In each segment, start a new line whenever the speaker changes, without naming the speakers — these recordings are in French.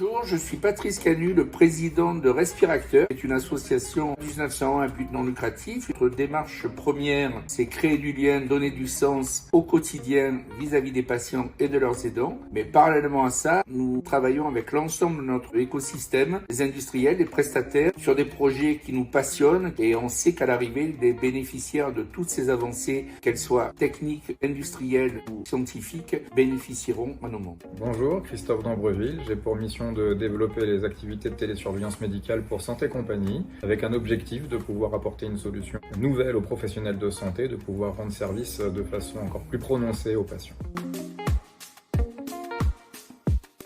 Bonjour, je suis Patrice Canu, le président de Respiracteur. C'est une association 1901 à but non lucratif. Notre démarche première, c'est créer du lien, donner du sens au quotidien vis-à-vis des patients et de leurs aidants. Mais parallèlement à ça, nous travaillons avec l'ensemble de notre écosystème, les industriels, les prestataires, sur des projets qui nous passionnent et on sait qu'à l'arrivée, les bénéficiaires de toutes ces avancées, qu'elles soient techniques, industrielles ou scientifiques, bénéficieront à nos membres.
Bonjour, Christophe d'Ambreville. J'ai pour mission de développer les activités de télésurveillance médicale pour Santé Compagnie, avec un objectif de pouvoir apporter une solution nouvelle aux professionnels de santé, de pouvoir rendre service de façon encore plus prononcée aux patients.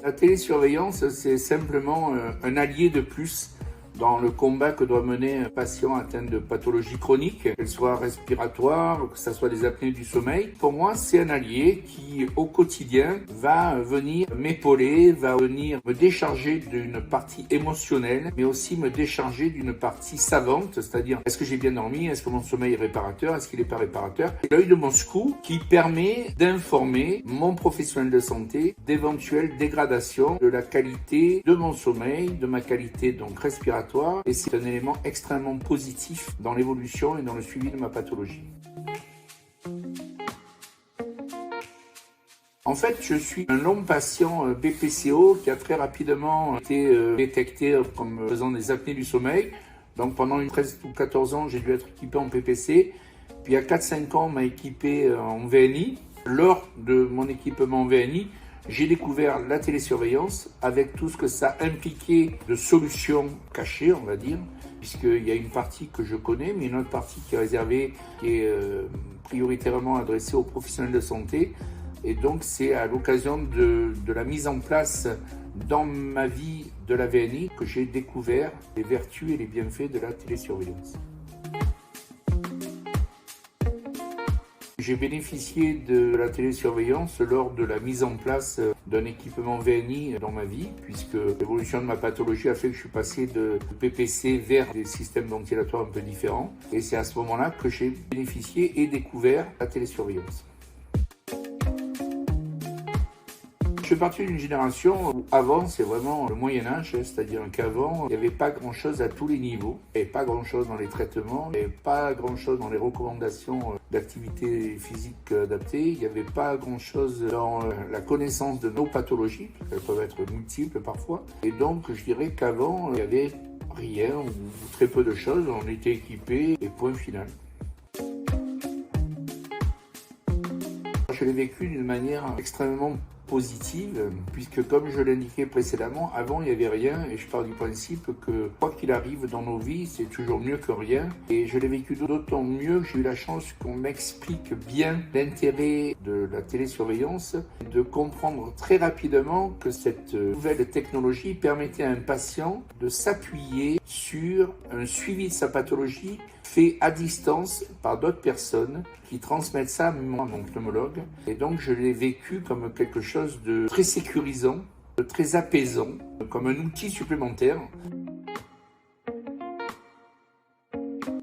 La télésurveillance, c'est simplement un allié de plus dans le combat que doit mener un patient atteint de pathologies chroniques, qu'elles soient respiratoires, que ce soit des apnées du sommeil. Pour moi, c'est un allié qui, au quotidien, va venir m'épauler, va venir me décharger d'une partie émotionnelle, mais aussi me décharger d'une partie savante, c'est-à-dire est-ce que j'ai bien dormi, est-ce que mon sommeil est réparateur, est-ce qu'il n'est pas réparateur. C'est l'œil de Moscou qui permet d'informer mon professionnel de santé d'éventuelles dégradations de la qualité de mon sommeil, de ma qualité donc respiratoire. Et c'est un élément extrêmement positif dans l'évolution et dans le suivi de ma pathologie. En fait, je suis un long patient BPCO qui a très rapidement été détecté comme faisant des apnées du sommeil. Donc pendant 13 ou 14 ans, j'ai dû être équipé en PPC. Puis il y a 4-5 ans, on m'a équipé en VNI. Lors de mon équipement en VNI, j'ai découvert la télésurveillance avec tout ce que ça impliquait de solutions cachées, on va dire, puisqu'il y a une partie que je connais, mais une autre partie qui est réservée, qui est prioritairement adressée aux professionnels de santé. Et donc, c'est à l'occasion de la mise en place dans ma vie de la VNI que j'ai découvert les vertus et les bienfaits de la télésurveillance. J'ai bénéficié de la télésurveillance lors de la mise en place d'un équipement VNI dans ma vie, puisque l'évolution de ma pathologie a fait que je suis passé de PPC vers des systèmes ventilatoires un peu différents. Et c'est à ce moment-là que j'ai bénéficié et découvert la télésurveillance. Je fais partie d'une génération où avant, c'est vraiment le Moyen-Âge, c'est-à-dire qu'avant, il n'y avait pas grand-chose à tous les niveaux, il n'y avait pas grand-chose dans les traitements, il n'y avait pas grand-chose dans les recommandations d'activité physique adaptée, il n'y avait pas grand-chose dans la connaissance de nos pathologies, elles peuvent être multiples parfois, et donc je dirais qu'avant, il n'y avait rien ou très peu de choses, on était équipés et point final. Je l'ai vécu d'une manière extrêmement positive, puisque comme je l'indiquais précédemment, avant il n'y avait rien et je pars du principe que quoi qu'il arrive dans nos vies, c'est toujours mieux que rien. Et je l'ai vécu d'autant mieux que j'ai eu la chance qu'on m'explique bien l'intérêt de la télésurveillance, de comprendre très rapidement que cette nouvelle technologie permettait à un patient de s'appuyer sur un suivi de sa pathologie fait à distance par d'autres personnes qui transmettent ça à mon pneumologue. Et donc je l'ai vécu comme quelque chose de très sécurisant, de très apaisant, comme un outil supplémentaire.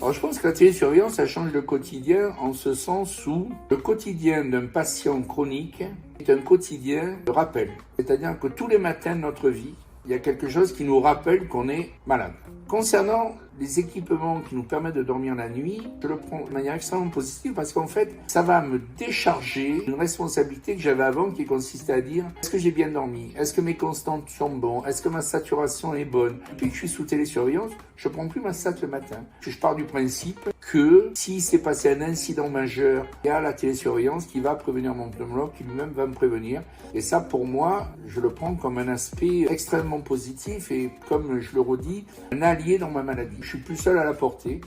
Alors je pense que la télésurveillance, ça change le quotidien en ce sens où le quotidien d'un patient chronique est un quotidien de rappel. C'est-à-dire que tous les matins de notre vie, il y a quelque chose qui nous rappelle qu'on est malade. Concernant les équipements qui nous permettent de dormir la nuit, je le prends de manière extrêmement positive parce qu'en fait, ça va me décharger d'une responsabilité que j'avais avant qui consistait à dire est-ce que j'ai bien dormi? Est-ce que mes constantes sont bonnes? Est-ce que ma saturation est bonne? Depuis que je suis sous télésurveillance, je ne prends plus ma sat le matin. Je pars du principe que s'il s'est passé un incident majeur, il y a la télésurveillance qui va prévenir mon pneumologue, qui lui-même va me prévenir. Et ça, pour moi, je le prends comme un aspect extrêmement positif et, comme je le redis, un allié dans ma maladie. Je suis plus seul à la porter.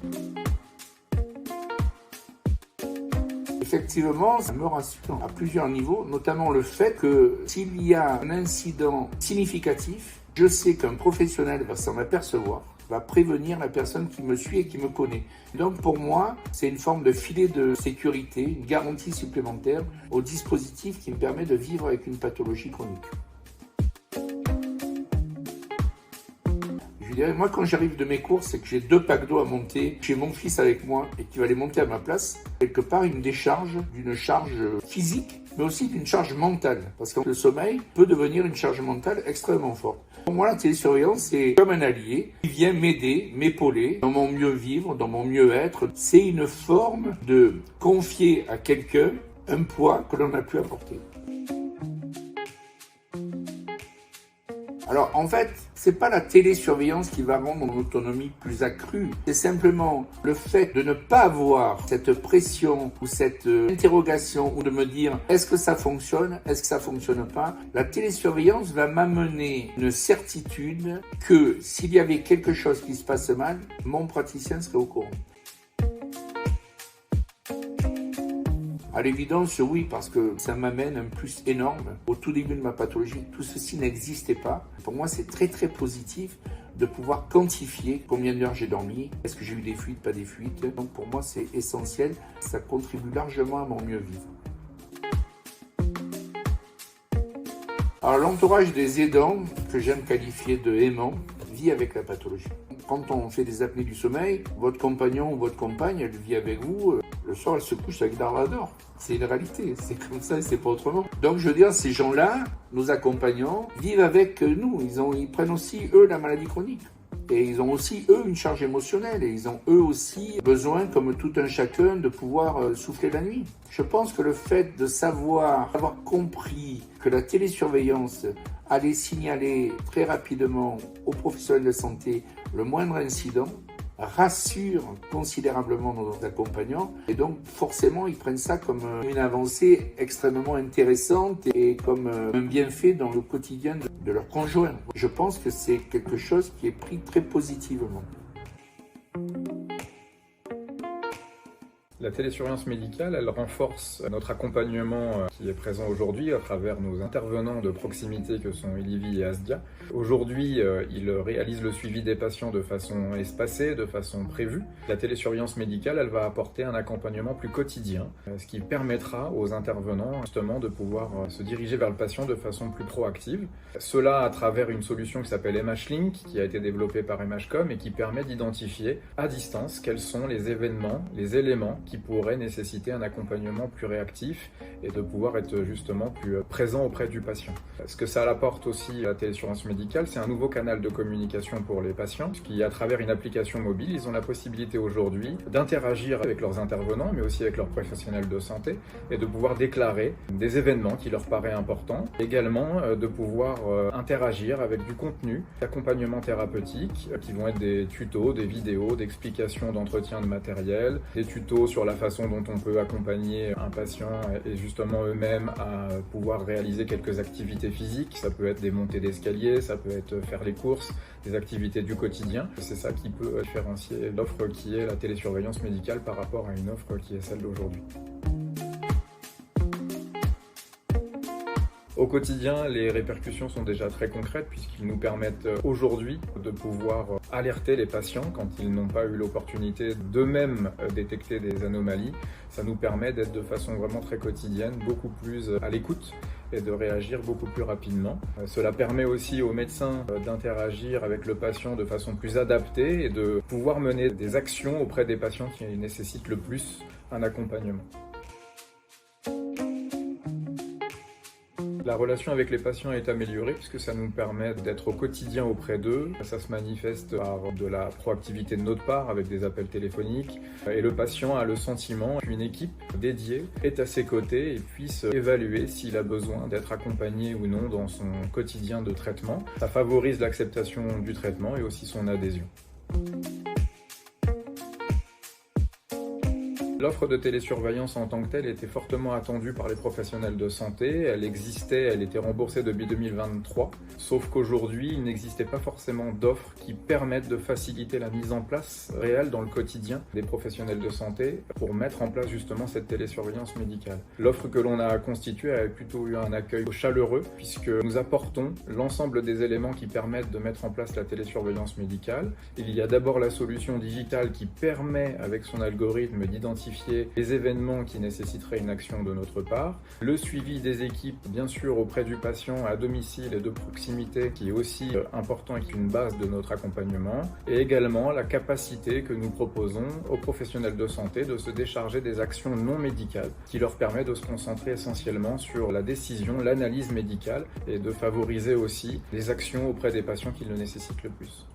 Effectivement, ça me rassure à plusieurs niveaux, notamment le fait que s'il y a un incident significatif, je sais qu'un professionnel va s'en apercevoir, va prévenir la personne qui me suit et qui me connaît. Donc pour moi, c'est une forme de filet de sécurité, une garantie supplémentaire au dispositif qui me permet de vivre avec une pathologie chronique. Je dirais, moi, quand j'arrive de mes courses et que j'ai 2 packs d'eau à monter, j'ai mon fils avec moi et qui va les monter à ma place, quelque part, il me décharge d'une charge physique, mais aussi d'une charge mentale. Parce que le sommeil peut devenir une charge mentale extrêmement forte. Pour moi, la télésurveillance, c'est comme un allié qui vient m'aider, m'épauler dans mon mieux vivre, dans mon mieux être. C'est une forme de confier à quelqu'un un poids que l'on n'a plus à porter. Alors en fait, c'est pas la télésurveillance qui va rendre mon autonomie plus accrue, c'est simplement le fait de ne pas avoir cette pression ou cette interrogation ou de me dire est-ce que ça fonctionne, est-ce que ça fonctionne pas. La télésurveillance va m'amener une certitude que s'il y avait quelque chose qui se passe mal, mon praticien serait au courant. À l'évidence, oui, parce que ça m'amène un plus énorme. Au tout début de ma pathologie, tout ceci n'existait pas. Pour moi, c'est très très positif de pouvoir quantifier combien d'heures j'ai dormi, est-ce que j'ai eu des fuites, pas des fuites. Donc pour moi, c'est essentiel. Ça contribue largement à mon mieux vivre. Alors l'entourage des aidants, que j'aime qualifier de aimants, vit avec la pathologie. Quand on fait des apnées du sommeil, votre compagnon ou votre compagne, elle vit avec vous. Le soir, elle se couche avec Darvador. C'est une réalité, c'est comme ça et c'est pas autrement. Donc je veux dire, ces gens-là, nos accompagnants, vivent avec nous. Ils prennent aussi, eux, la maladie chronique. Et ils ont aussi, eux, une charge émotionnelle. Et ils ont, eux aussi, besoin, comme tout un chacun, de pouvoir souffler la nuit. Je pense que le fait de avoir compris que la télésurveillance allait signaler très rapidement aux professionnels de santé le moindre incident, rassure considérablement nos accompagnants et donc forcément ils prennent ça comme une avancée extrêmement intéressante et comme un bienfait dans le quotidien de leur conjoint. Je pense que c'est quelque chose qui est pris très positivement.
La télésurveillance médicale, elle renforce notre accompagnement qui est présent aujourd'hui à travers nos intervenants de proximité que sont Elivi et Asdia. Aujourd'hui, ils réalisent le suivi des patients de façon espacée, de façon prévue. La télésurveillance médicale, elle va apporter un accompagnement plus quotidien, ce qui permettra aux intervenants justement de pouvoir se diriger vers le patient de façon plus proactive. Cela à travers une solution qui s'appelle MHLink, qui a été développée par MHCom et qui permet d'identifier à distance quels sont les événements, les éléments qui pourraient nécessiter un accompagnement plus réactif et de pouvoir être justement plus présent auprès du patient. Ce que ça apporte aussi à la télésurveillance médicale, c'est un nouveau canal de communication pour les patients, puisqu'à travers une application mobile, ils ont la possibilité aujourd'hui d'interagir avec leurs intervenants, mais aussi avec leurs professionnels de santé, et de pouvoir déclarer des événements qui leur paraissent importants, également de pouvoir interagir avec du contenu d'accompagnement thérapeutique, qui vont être des tutos, des vidéos, d'explications d'entretien de matériel, des tutos sur la façon dont on peut accompagner un patient et justement eux-mêmes à pouvoir réaliser quelques activités physiques. Ça peut être des montées d'escalier, ça peut être faire les courses, des activités du quotidien. C'est ça qui peut différencier l'offre qui est la télésurveillance médicale par rapport à une offre qui est celle d'aujourd'hui. Au quotidien, les répercussions sont déjà très concrètes puisqu'ils nous permettent aujourd'hui de pouvoir alerter les patients quand ils n'ont pas eu l'opportunité d'eux-mêmes détecter des anomalies. Ça nous permet d'être de façon vraiment très quotidienne, beaucoup plus à l'écoute et de réagir beaucoup plus rapidement. Cela permet aussi aux médecins d'interagir avec le patient de façon plus adaptée et de pouvoir mener des actions auprès des patients qui nécessitent le plus un accompagnement. La relation avec les patients est améliorée puisque ça nous permet d'être au quotidien auprès d'eux. Ça se manifeste par de la proactivité de notre part avec des appels téléphoniques et le patient a le sentiment qu'une équipe dédiée est à ses côtés et puisse évaluer s'il a besoin d'être accompagné ou non dans son quotidien de traitement. Ça favorise l'acceptation du traitement et aussi son adhésion. L'offre de télésurveillance en tant que telle était fortement attendue par les professionnels de santé. Elle existait, elle était remboursée depuis 2023. Sauf qu'aujourd'hui, il n'existait pas forcément d'offres qui permettent de faciliter la mise en place réelle dans le quotidien des professionnels de santé pour mettre en place justement cette télésurveillance médicale. L'offre que l'on a constituée a plutôt eu un accueil chaleureux puisque nous apportons l'ensemble des éléments qui permettent de mettre en place la télésurveillance médicale. Il y a d'abord la solution digitale qui permet avec son algorithme d'identifier identifier les événements qui nécessiteraient une action de notre part, le suivi des équipes, bien sûr, auprès du patient à domicile et de proximité, qui est aussi important et qui est une base de notre accompagnement, et également la capacité que nous proposons aux professionnels de santé de se décharger des actions non médicales, qui leur permet de se concentrer essentiellement sur la décision, l'analyse médicale et de favoriser aussi les actions auprès des patients qui le nécessitent le plus.